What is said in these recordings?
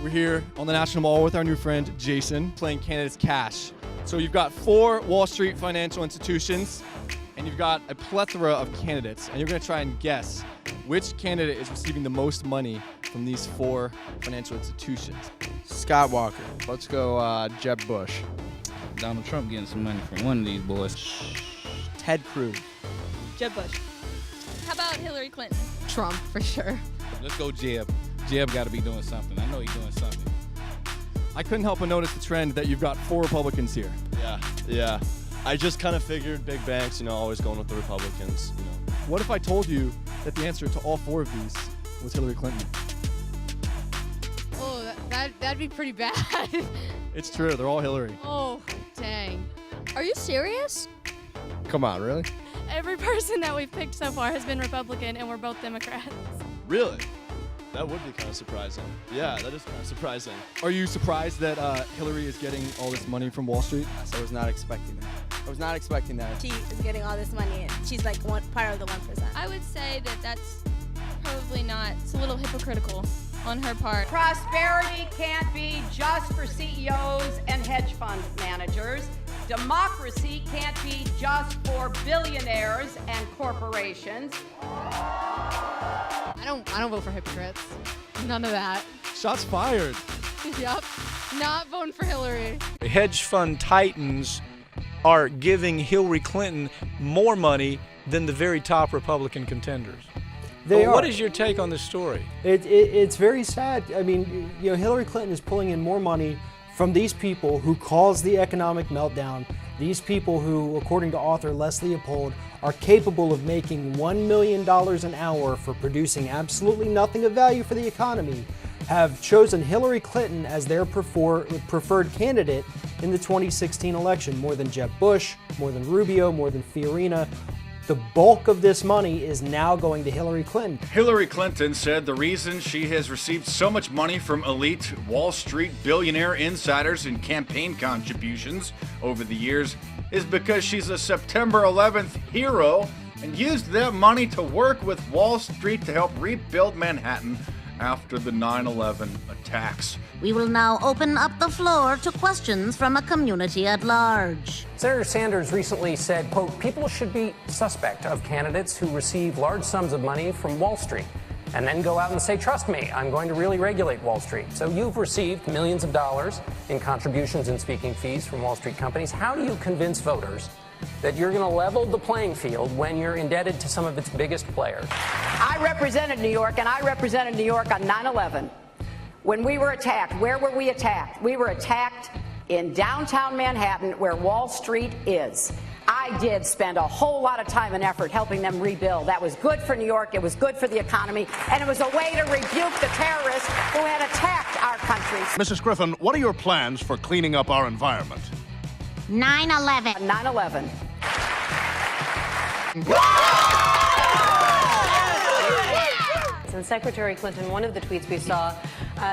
We're here on the National Mall with our new friend Jason, playing Candidates Cash. So you've got 4 Wall Street financial institutions, and you've got a plethora of candidates, and you're going to try and guess which candidate is receiving the most money from these 4 financial institutions. Scott Walker. Let's go Jeb Bush. Donald Trump getting some money from one of these boys. Ted Cruz. Jeb Bush. How about Hillary Clinton? Trump, for sure. Let's go Jeb. Jeb got to be doing something. I know he's doing something. I couldn't help but notice the trend that you've got 4 Republicans here. Yeah. I just kind of figured big banks, always going with the Republicans, What if I told you that the answer to all 4 of these was Hillary Clinton? Oh, that'd be pretty bad. It's true, they're all Hillary. Oh, dang. Are you serious? Come on, really? Every person that we've picked so far has been Republican, and we're both Democrats. Really? That would be kind of surprising. Yeah, that is kind of surprising. Are you surprised that Hillary is getting all this money from Wall Street? I was not expecting that. She is getting all this money, and she's like part of the 1%. I would say that that's probably not. It's a little hypocritical on her part. Prosperity can't be just for CEOs and hedge fund managers. Democracy can't be just for billionaires and corporations. I don't vote for hypocrites. None of that. Shots fired. Yep. Not voting for Hillary. Hedge fund titans are giving Hillary Clinton more money than the very top Republican contenders. What is your take on this story? It's very sad. I mean, Hillary Clinton is pulling in more money from these people who caused the economic meltdown, these people who, according to author Leslie Uphold, are capable of making $1 million an hour for producing absolutely nothing of value for the economy, have chosen Hillary Clinton as their preferred candidate in the 2016 election, more than Jeb Bush, more than Rubio, more than Fiorina. The bulk of this money is now going to Hillary Clinton. Hillary Clinton said the reason she has received so much money from elite Wall Street billionaire insiders and campaign contributions over the years is because she's a September 11th hero and used that money to work with Wall Street to help rebuild Manhattan after the 9/11 attacks. We will now open up the floor to questions from a community at large. Senator Sanders recently said, quote, people should be suspect of candidates who receive large sums of money from Wall Street and then go out and say, trust me, I'm going to really regulate Wall Street. So you've received millions of dollars in contributions and speaking fees from Wall Street companies. How do you convince voters that you're going to level the playing field when you're indebted to some of its biggest players? I represented New York, and I represented New York on 9/11. When we were attacked, where were we attacked? We were attacked in downtown Manhattan, where Wall Street is. I did spend a whole lot of time and effort helping them rebuild. That was good for New York, it was good for the economy, and it was a way to rebuke the terrorists who had attacked our country. Mrs. Griffin, what are your plans for cleaning up our environment? 9/11. 9/11. And Secretary Clinton, one of the tweets we saw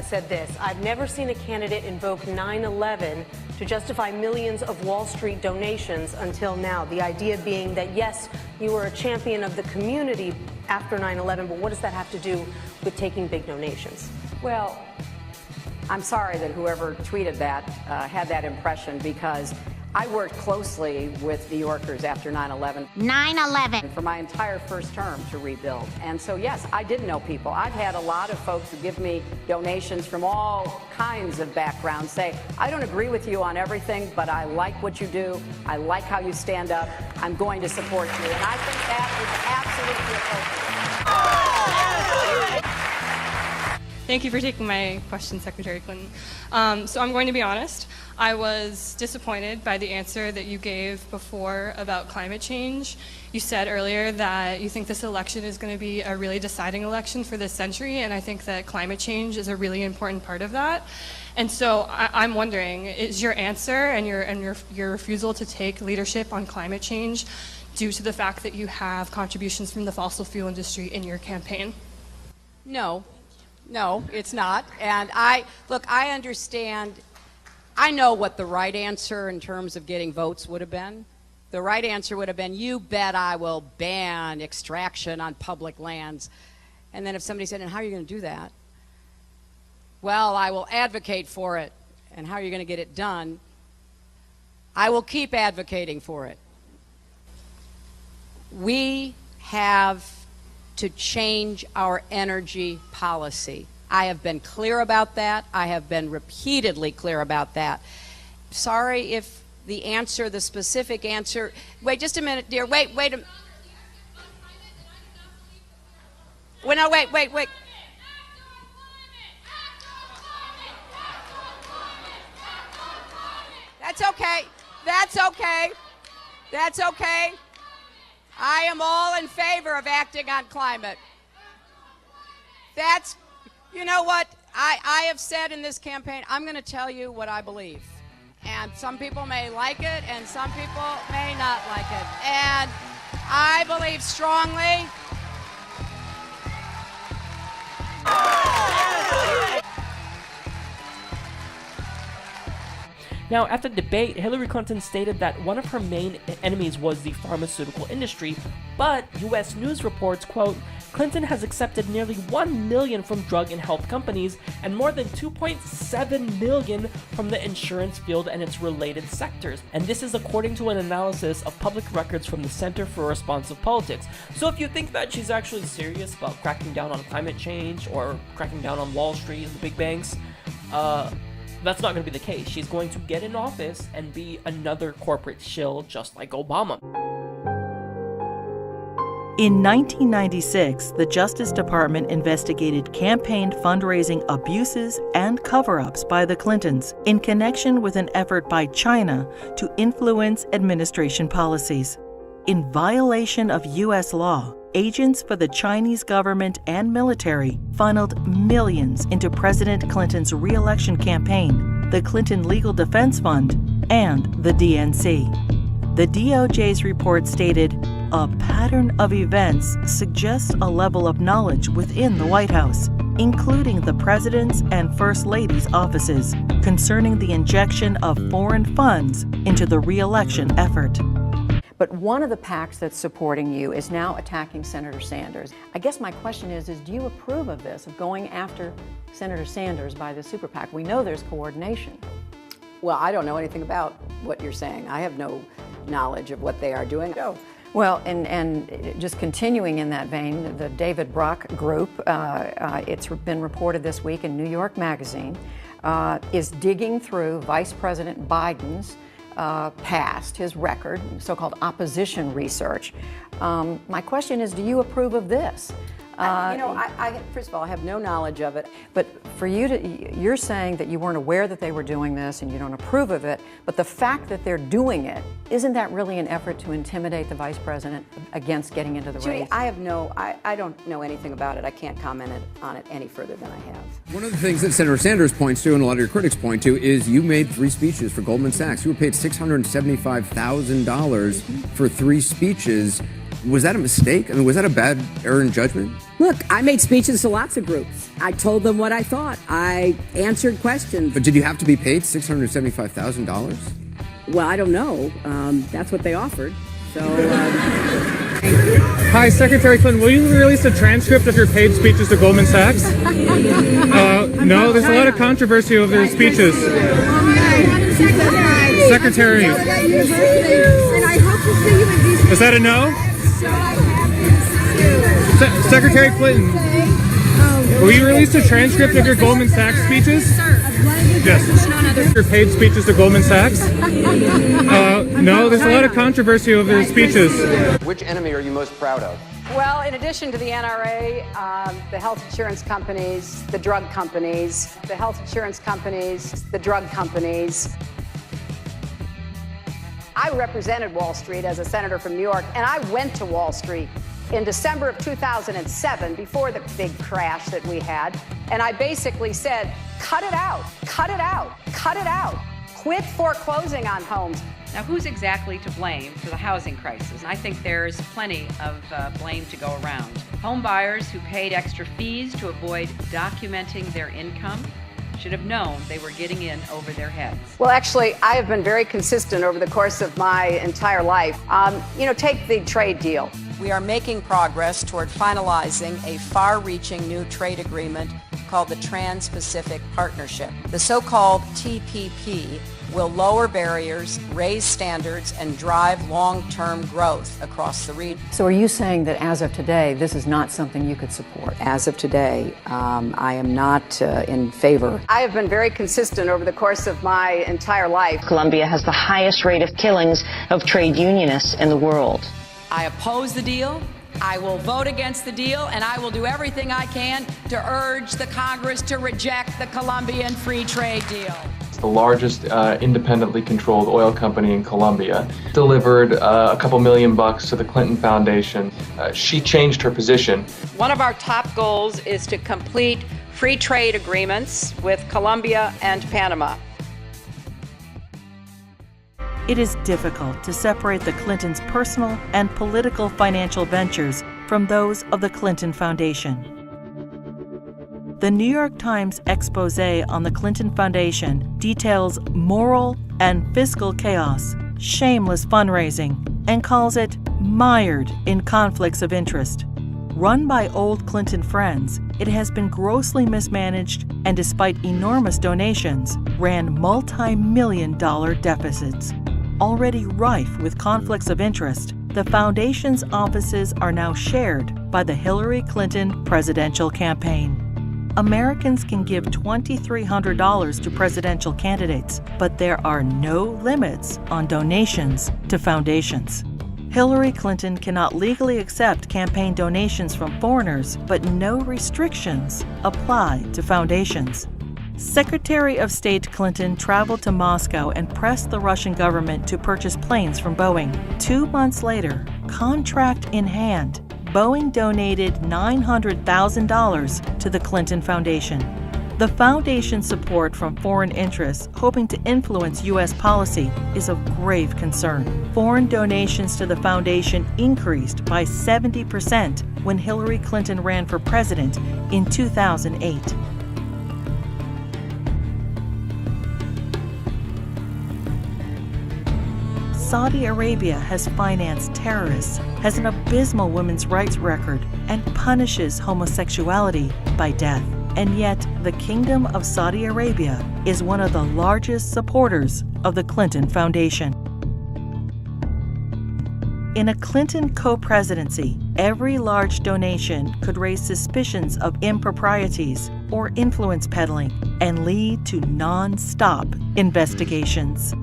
said this: I've never seen a candidate invoke 9/11 to justify millions of Wall Street donations until now. The idea being that, yes, you were a champion of the community after 9/11, but what does that have to do with taking big donations? Well, I'm sorry that whoever tweeted that had that impression, because I worked closely with New Yorkers after 9/11. 9/11. For my entire first term to rebuild. And so, yes, I did know people. I've had a lot of folks who give me donations from all kinds of backgrounds say, I don't agree with you on everything, but I like what you do. I like how you stand up. I'm going to support you. And I think that is absolutely appropriate. Thank you for taking my question, Secretary Clinton. So I'm going to be honest. I was disappointed by the answer that you gave before about climate change. You said earlier that you think this election is going to be a really deciding election for this century, and I think that climate change is a really important part of that. And so I'm wondering, is your answer and your refusal to take leadership on climate change due to the fact that you have contributions from the fossil fuel industry in your campaign? No, it's not. And I understand. I know what the right answer in terms of getting votes would have been. The right answer would have been, you bet I will ban extraction on public lands. And then if somebody said, and how are you going to do that? well, I will advocate for it. And how are you going to get it done? I will keep advocating for it. We have to change our energy policy. I have been clear about that. I have been repeatedly clear about that. Sorry if the answer, the specific answer, wait just a minute, dear, wait a minute. Well, no, wait. That's okay. I am all in favor of acting on climate. You know what? I have said in this campaign, I'm going to tell you what I believe. And some people may like it, and some people may not like it. And I believe strongly. Now, at the debate, Hillary Clinton stated that one of her main enemies was the pharmaceutical industry, but U.S. News reports, quote, Clinton has accepted nearly $1 million from drug and health companies and more than $2.7 million from the insurance field and its related sectors. And this is according to an analysis of public records from the Center for Responsive Politics. So if you think that she's actually serious about cracking down on climate change or cracking down on Wall Street and the big banks, that's not going to be the case. She's going to get in office and be another corporate shill just like Obama. In 1996, the Justice Department investigated campaign fundraising abuses and cover-ups by the Clintons in connection with an effort by China to influence administration policies. In violation of U.S. law, agents for the Chinese government and military funneled millions into President Clinton's re-election campaign, the Clinton Legal Defense Fund, and the DNC. The DOJ's report stated, a pattern of events suggests a level of knowledge within the White House, including the President's and First Lady's offices, concerning the injection of foreign funds into the re-election effort. But one of the PACs that's supporting you is now attacking Senator Sanders. I guess my question is do you approve of this, of going after Senator Sanders by the super PAC? We know there's coordination. Well, I don't know anything about what you're saying. I have no knowledge of what they are doing. No. Well, and just continuing in that vein, the David Brock Group, it's been reported this week in New York Magazine, is digging through Vice President Biden's past, his record, so-called opposition research. My question is, do you approve of this? I first of all, I have no knowledge of it. But for you you're saying that you weren't aware that they were doing this and you don't approve of it, but the fact that they're doing it, isn't that really an effort to intimidate the vice president against getting into the race? I don't know anything about it. I can't comment on it any further than I have. One of the things that Senator Sanders points to and a lot of your critics point to is you made 3 speeches for Goldman Sachs. You were paid $675,000 for 3 speeches. Was that a mistake? I mean, was that a bad error in judgment? Look, I made speeches to lots of groups. I told them what I thought. I answered questions. But did you have to be paid $675,000? Well, I don't know. That's what they offered. So. Hi, Secretary Clinton. Will you release a transcript of your paid speeches to Goldman Sachs? No, there's a lot of controversy over your speeches. Secretary. Is that a no? Secretary Clinton, will you release a transcript of your Goldman Sachs speeches? Yes. Your paid speeches to Goldman Sachs? No, there's a lot of controversy over your speeches. Which enemy are you most proud of? Well, in addition to the NRA, the health insurance companies, the drug companies, the health insurance companies, the drug companies. I represented Wall Street as a senator from New York, and I went to Wall Street in December of 2007, before the big crash that we had, and I basically said, cut it out, cut it out, cut it out. Quit foreclosing on homes. Now, who's exactly to blame for the housing crisis? I think there's plenty of blame to go around. Home buyers who paid extra fees to avoid documenting their income should have known they were getting in over their heads. Well, actually, I have been very consistent over the course of my entire life. Take the trade deal. we are making progress toward finalizing a far-reaching new trade agreement called the Trans-Pacific Partnership. The so-called TPP will lower barriers, raise standards, and drive long-term growth across the region. So are you saying that as of today, this is not something you could support? As of today, I am not in favor. I have been very consistent over the course of my entire life. Colombia has the highest rate of killings of trade unionists in the world. I oppose the deal. I will vote against the deal, and I will do everything I can to urge the Congress to reject the Colombian free trade deal. The largest independently controlled oil company in Colombia, delivered a couple $1 million to the Clinton Foundation. She changed her position. One of our top goals is to complete free trade agreements with Colombia and Panama. It is difficult to separate the Clintons' personal and political financial ventures from those of the Clinton Foundation. The New York Times expose on the Clinton Foundation details moral and fiscal chaos, shameless fundraising, and calls it mired in conflicts of interest. Run by old Clinton friends, it has been grossly mismanaged and, despite enormous donations, ran multi-million-dollar deficits. Already rife with conflicts of interest, the Foundation's offices are now shared by the Hillary Clinton presidential campaign. Americans can give $2,300 to presidential candidates, but there are no limits on donations to foundations. Hillary Clinton cannot legally accept campaign donations from foreigners, but no restrictions apply to foundations. Secretary of State Clinton traveled to Moscow and pressed the Russian government to purchase planes from Boeing. 2 months later, contract in hand, Boeing donated $900,000 to the Clinton Foundation. The foundation's support from foreign interests hoping to influence U.S. policy is of grave concern. Foreign donations to the foundation increased by 70% when Hillary Clinton ran for president in 2008. Saudi Arabia has financed terrorists, has an abysmal women's rights record, and punishes homosexuality by death. And yet, the Kingdom of Saudi Arabia is one of the largest supporters of the Clinton Foundation. In a Clinton co-presidency, every large donation could raise suspicions of improprieties or influence peddling and lead to non-stop investigations.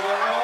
You know,